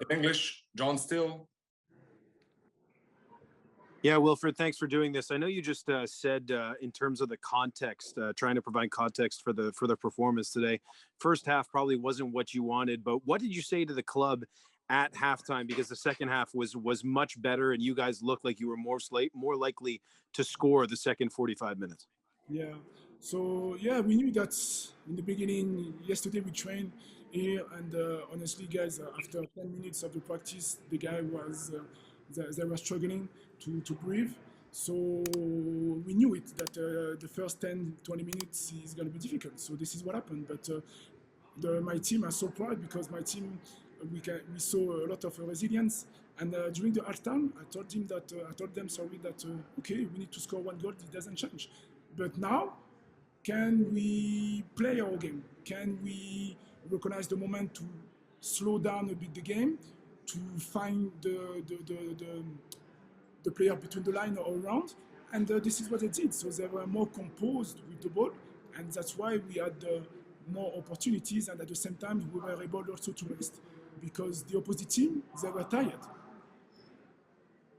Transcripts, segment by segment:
In English, John Still. Yeah, Wilfried, thanks for doing this. I know you just said in terms of the context, trying to provide context for the performance today. First half probably wasn't what you wanted, but what did you say to the club at halftime? Because the second half was much better, and you guys looked like you were more likely to score the second 45 minutes. Yeah. So yeah, we knew that in the beginning. Yesterday we trained here, and honestly, guys, after 10 minutes of the practice, the guy was they were struggling to breathe. So we knew it that the first 10-20 minutes is going to be difficult. So this is what happened. But my team are so proud because my team we saw a lot of resilience. And during the halftime, I told them that okay, we need to score one goal. It doesn't change. But now, can we play our game? Can we recognize the moment to slow down a bit the game, to find the player between the line or around? And this is what they did. So they were more composed with the ball, and that's why we had more opportunities. And at the same time, we were able also to rest because the opposite team, they were tired.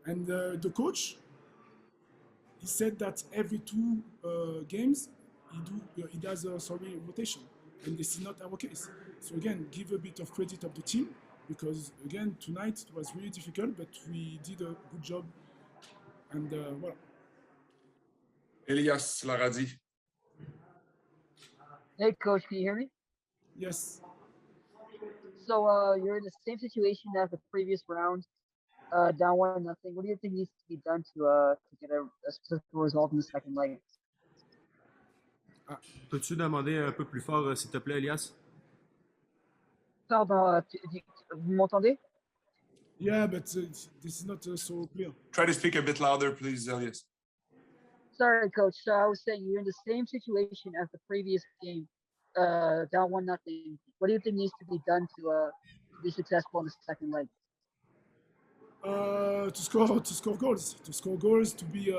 And the coach, he said that every two games he does a rotation, and this is not our case. So again, give a bit of credit of the team because again tonight it was really difficult, but we did a good job. And voilà. Elias Laradi. Hey, coach, can you hear me? Yes. So you're in the same situation as the previous round, down 1-0. What do you think needs to be done to get a successful result in the second leg? Peux-tu demander un peu plus fort, s'il te plaît, Elias? Pardon, vous m'entendez? Yeah, but this is not so clear. Try to speak a bit louder, please, Elias. Sorry, coach. So I was saying you're in the same situation as the previous game, down 1-0. What do you think needs to be done to be successful in the second leg? To score goals, to be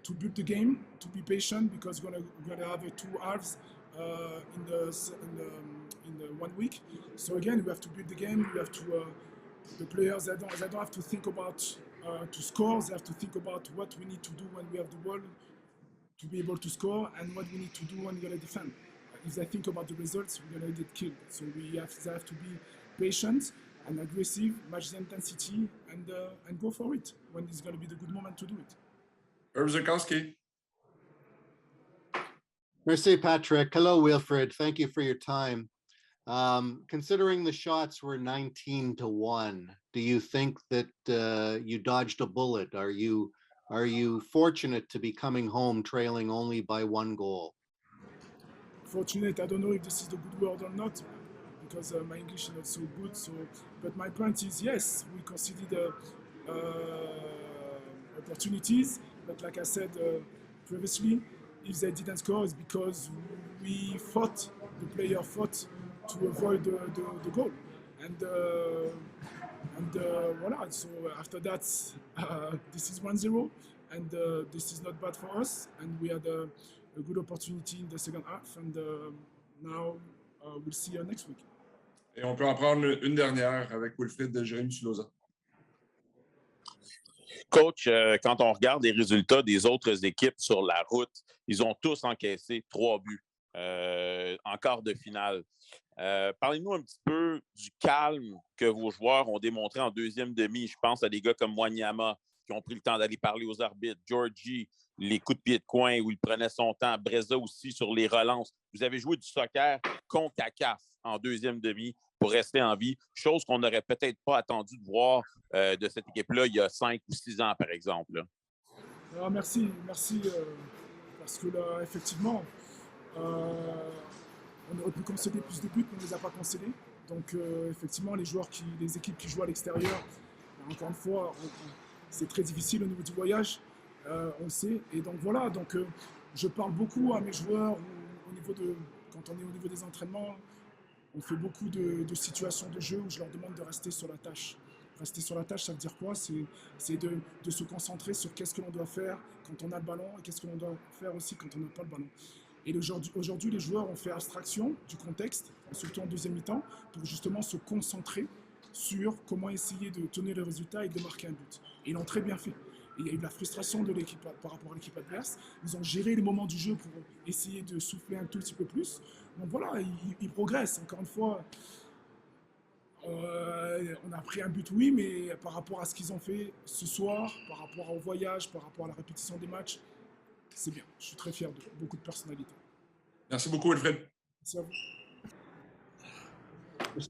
to build the game, to be patient because we're gonna have two halves in the 1 week. So again, we have to build the game. We have to the players they don't have to think about to score. They have to think about what we need to do when we have the ball to be able to score and what we need to do when we're gonna defend. If they think about the results, we're gonna get killed. So they have to be patient and aggressive, match the intensity, and go for it when it's going to be the good moment to do it. Herb Zukowski. Merci, Patrick. Hello, Wilfried. Thank you for your time. Considering the shots were 19-1, do you think that you dodged a bullet? Are you fortunate to be coming home trailing only by 1 goal? Fortunate, I don't know if this is the good word or not, because my English is not so good. But my point is, yes, we considered opportunities. But like I said previously, if they didn't score, it's because the player fought to avoid the goal. And voila. So after that, this is 1-0, and this is not bad for us. And we had a good opportunity in the second half, and now we'll see you next week. Et on peut en prendre une dernière avec Wilfried de Jérémy Suloza. Coach, quand on regarde les résultats des autres équipes sur la route, ils ont tous encaissé 3 buts en quart de finale. Parlez-nous un petit peu du calme que vos joueurs ont démontré en deuxième demi. Je pense à des gars comme Wanyama qui ont pris le temps d'aller parler aux arbitres. Georgie, les coups de pied de coin où il prenait son temps. Breza aussi sur les relances. Vous avez joué du soccer Concacaf en deuxième demi pour rester en vie, chose qu'on n'aurait peut-être pas attendu de voir de cette équipe-là il y a 5 ou 6 ans, par exemple. Alors, merci, parce que là, effectivement, on aurait pu concéder plus de buts, mais on ne les a pas concédés. Donc, effectivement, les équipes qui jouent à l'extérieur, encore une fois, c'est très difficile au niveau du voyage, on le sait. Et donc, voilà, je parle beaucoup à mes joueurs quand on est au niveau des entraînements. On fait beaucoup de situations de jeu où je leur demande de rester sur la tâche. Rester sur la tâche, ça veut dire quoi? C'est de se concentrer sur qu'est-ce que l'on doit faire quand on a le ballon et qu'est-ce que l'on doit faire aussi quand on n'a pas le ballon. Et aujourd'hui, les joueurs ont fait abstraction du contexte, surtout en deuxième mi-temps, pour justement se concentrer sur comment essayer de tourner le résultat et de marquer un but. Et ils l'ont très bien fait. Et il y a eu de la frustration de l'équipe par rapport à l'équipe adverse. Ils ont géré les moments du jeu pour essayer de souffler un tout petit peu plus. Donc voilà, ils progressent. Encore une fois, on a pris un but, oui, mais par rapport à ce qu'ils ont fait ce soir, par rapport au voyage, par rapport à la répétition des matchs, c'est bien. Je suis très fier de beaucoup de personnalités. Merci beaucoup, Wilfried. Merci à vous.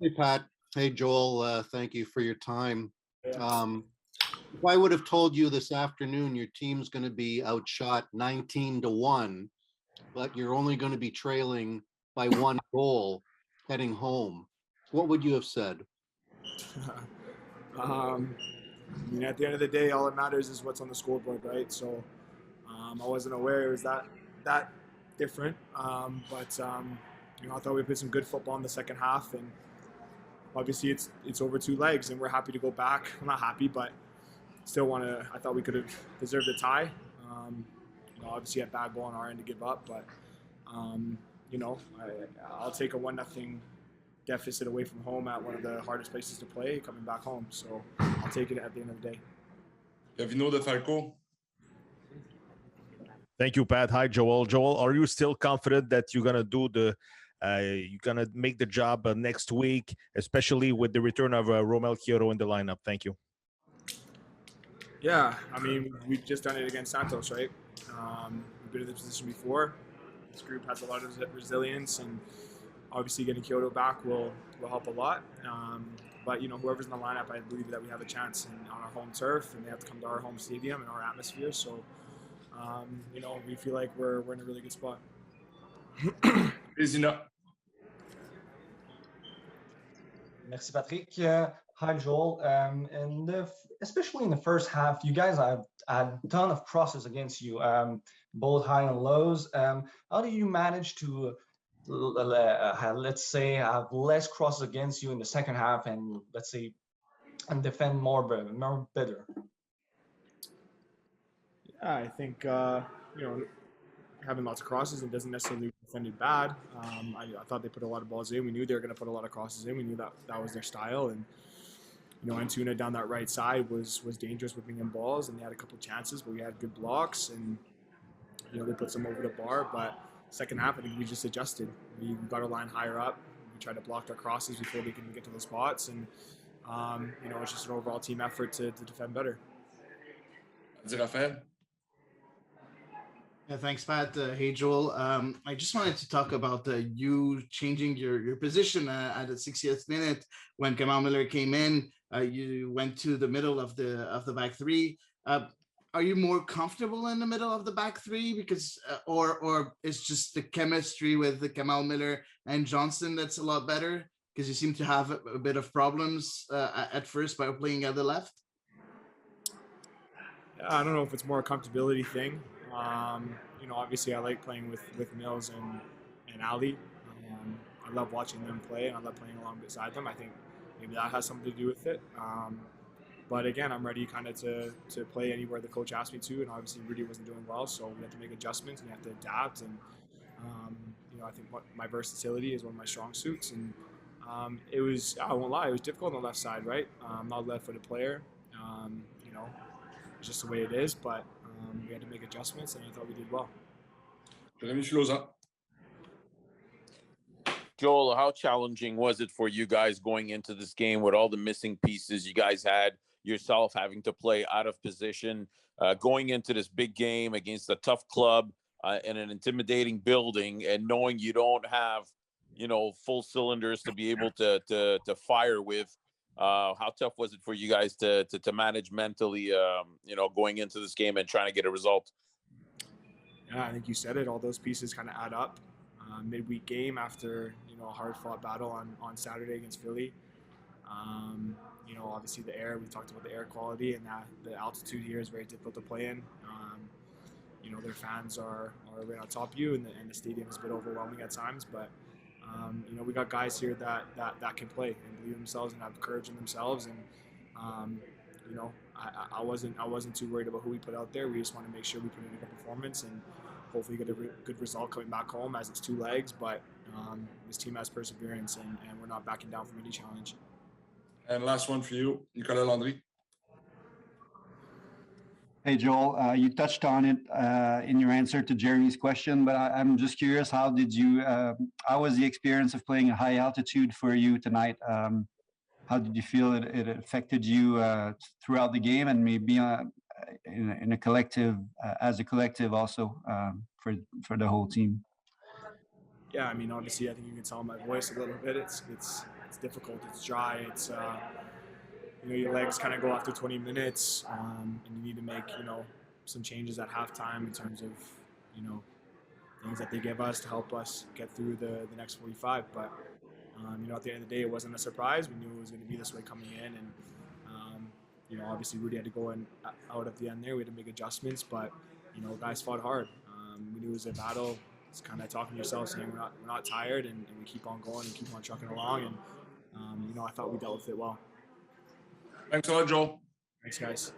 Hey, Pat. Hey, Joel. Thank you for your time. If I would have told you this afternoon your team's going to be outshot 19-1, but you're only going to be trailing by 1 goal heading home, what would you have said? I mean, at the end of the day, all that matters is what's on the scoreboard, right? So I wasn't aware it was that different. But you know, I thought we played some good football in the second half, and obviously it's over 2 legs, and we're happy to go back. I'm not happy, but still want to. I thought we could have deserved a tie. You know, obviously a bad goal on our end to give up, but you know, I'll take a 1-0 deficit away from home at one of the hardest places to play, coming back home. So I'll take it at the end of the day. Gavino de Falco. Thank you, Pat. Hi, Joel. Joel, are you still confident that you're gonna do the you're gonna make the job next week, especially with the return of Romel Kyoto in the lineup? Thank you. Yeah, I mean, we've just done it against Santos, right? We've been in this position before. This group has a lot of resilience, and obviously getting Kyoto back will help a lot. But you know, whoever's in the lineup, I believe that we have a chance on our home turf, and they have to come to our home stadium and our atmosphere. So, you know, we feel like we're in a really good spot. Merci, Patrick. Hi, Joel. Especially in the first half, you guys have had a ton of crosses against you, both high and lows. How do you manage to, let's say, have less crosses against you in the second half, and let's say, and defend more better? Yeah, I think you know, having lots of crosses, it doesn't necessarily defend it bad. I thought they put a lot of balls in. We knew they were going to put a lot of crosses in. We knew that was their style, and you know, Antuna down that right side was dangerous whipping in balls, and they had a couple chances, but we had good blocks, and you know, they put some over the bar. But second half, I think we just adjusted. We got our line higher up. We tried to block their crosses before they can get to the spots, and you know, it's just an overall team effort to defend better. Rafael. Yeah, thanks, Pat. Hey, Joel. I just wanted to talk about you changing your position at the 60th minute when Kamal Miller came in. You went to the middle of the back three. Are you more comfortable in the middle of the back three because, or it's just the chemistry with the Kamal Miller and Johnson that's a lot better because you seem to have a bit of problems at first by playing at the left? I don't know if it's more a comfortability thing. You know, obviously I like playing with Mills and Ali. I love watching them play, and I love playing along beside them. I think maybe that has something to do with it. But again, I'm ready kind of to play anywhere the coach asked me to, and obviously Rudy wasn't doing well, so we have to make adjustments and you have to adapt. And you know, I think my versatility is one of my strong suits, and it was, I won't lie, it was difficult on the left side, right? I'm not a left-footed player. You know, it's just the way it is, but we had to make adjustments, and I thought we did well. Joel, how challenging was it for you guys going into this game with all the missing pieces you guys had, yourself having to play out of position, going into this big game against a tough club in an intimidating building, and knowing you don't have, you know, full cylinders to be able to fire with? How tough was it for you guys to manage mentally, you know, going into this game and trying to get a result? Yeah, I think you said it. All those pieces kind of add up. Midweek game after, you know, a hard-fought battle on Saturday against Philly. You know, obviously the air, we talked about the air quality, and that the altitude here is very difficult to play in. You know, their fans are right on top of you, and the stadium is a bit overwhelming at times, but you know, we got guys here that can play and believe in themselves and have courage in themselves. And you know, I wasn't too worried about who we put out there. We just want to make sure we put in a good performance and hopefully get a good result coming back home, as it's 2 legs. But this team has perseverance, and we're not backing down from any challenge. And last one for you, Nicolas Landry. Hey, Joel, you touched on it in your answer to Jeremy's question, but I'm just curious, how was the experience of playing a high altitude for you tonight? How did you feel it affected you throughout the game, and maybe in a collective, as a collective also for the whole team? Yeah, I mean, obviously, I think you can tell my voice a little bit. It's difficult. It's dry. It's you know, your legs kind of go after 20 minutes, and you need to make, you know, some changes at halftime in terms of, you know, things that they give us to help us get through the next 45. But you know, at the end of the day, it wasn't a surprise. We knew it was going to be this way coming in, and you know, obviously Rudy had to go out at the end there. We had to make adjustments, but you know, guys fought hard. We knew it was a battle. It's kind of talking to yourself, saying we're not tired, and we keep on going and keep on trucking along. And you know, I thought we dealt with it well. Thanks a lot, Joel. Thanks, guys.